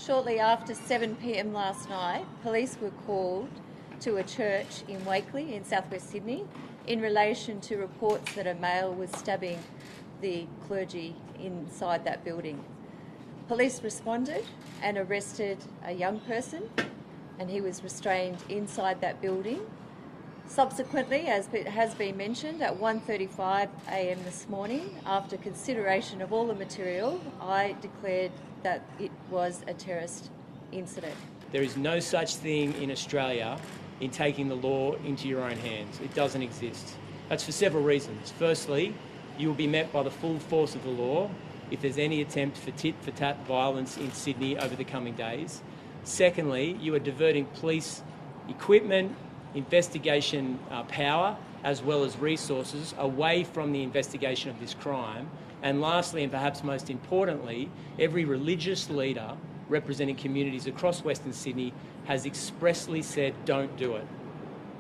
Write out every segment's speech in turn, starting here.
Shortly after 7 p.m. last night, police were called to a church in Wakeley in southwest Sydney in relation to reports that a male was stabbing the clergy inside that building. Police responded and arrested a young person, and he was restrained inside that building. Subsequently, as has been mentioned, at 1:35 a.m. this morning, after consideration of all the material, I declared that it was a terrorist incident. There is no such thing in Australia in taking the law into your own hands. It doesn't exist. That's for several reasons. Firstly, you will be met by the full force of the law if there's any attempt for tit-for-tat violence in Sydney over the coming days. Secondly, you are diverting police equipment, investigation power, as well as resources away from the investigation of this crime. And lastly, and perhaps most importantly, every religious leader representing communities across Western Sydney has expressly said don't do it,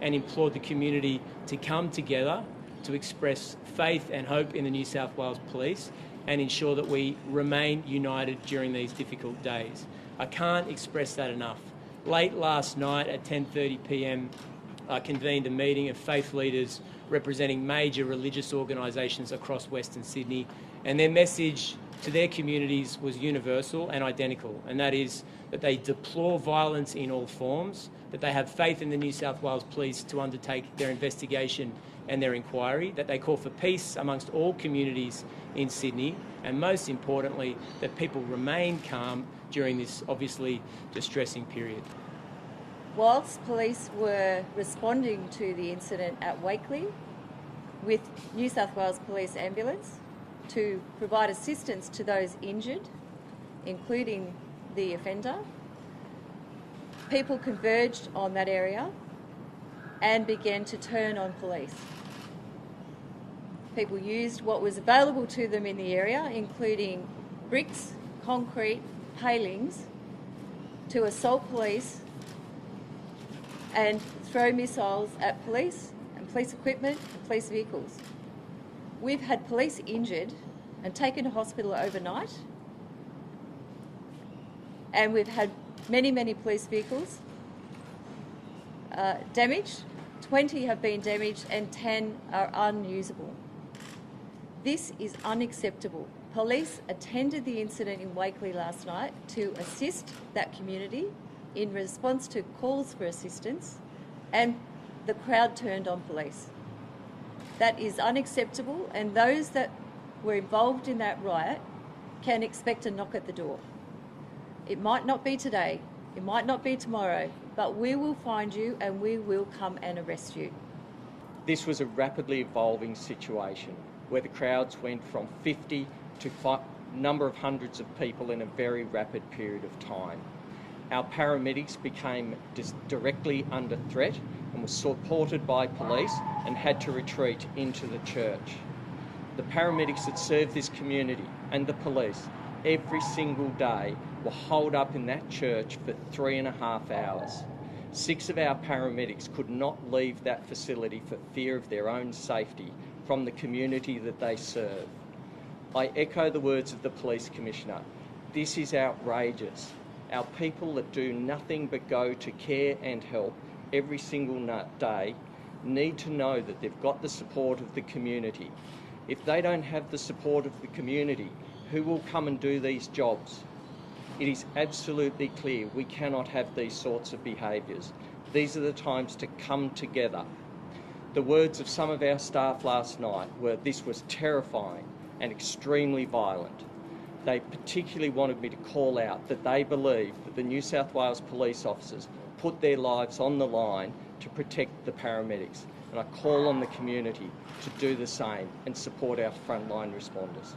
and implored the community to come together to express faith and hope in the New South Wales Police and ensure that we remain united during these difficult days. I can't express that enough. Late last night at 10:30 p.m, I convened a meeting of faith leaders representing major religious organisations across Western Sydney, and their message to their communities was universal and identical, and that is that they deplore violence in all forms, that they have faith in the New South Wales Police to undertake their investigation and their inquiry, that they call for peace amongst all communities in Sydney, and most importantly, that people remain calm during this obviously distressing period. Whilst police were responding to the incident at Wakeley with New South Wales Police Ambulance to provide assistance to those injured, including the offender, people converged on that area and began to turn on police. People used what was available to them in the area, including bricks, concrete, palings, to assault police and throw missiles at police and police equipment and police vehicles. We've had police injured and taken to hospital overnight, and we've had many police vehicles damaged. 20 have been damaged and 10 are unusable. This is unacceptable. Police attended the incident in Wakeley last night to assist that community in response to calls for assistance, and the crowd turned on police. That is unacceptable, and those that were involved in that riot can expect a knock at the door. It might not be today, it might not be tomorrow, but we will find you and we will come and arrest you. This was a rapidly evolving situation where the crowds went from 50 to a number of hundreds of people in a very rapid period of time. Our paramedics became directly under threat and were supported by police and had to retreat into the church. The paramedics that serve this community and the police every single day were holed up in that church for 3.5 hours. 6 of our paramedics could not leave that facility for fear of their own safety from the community that they serve. I echo the words of the Police Commissioner. This is outrageous. Our people that do nothing but go to care and help every single day need to know that they've got the support of the community. If they don't have the support of the community, who will come and do these jobs? It is absolutely clear we cannot have these sorts of behaviours. These are the times to come together. The words of some of our staff last night were, "This was terrifying and extremely violent." They particularly wanted me to call out that they believe that the New South Wales police officers put their lives on the line to protect the paramedics. And I call on the community to do the same and support our frontline responders.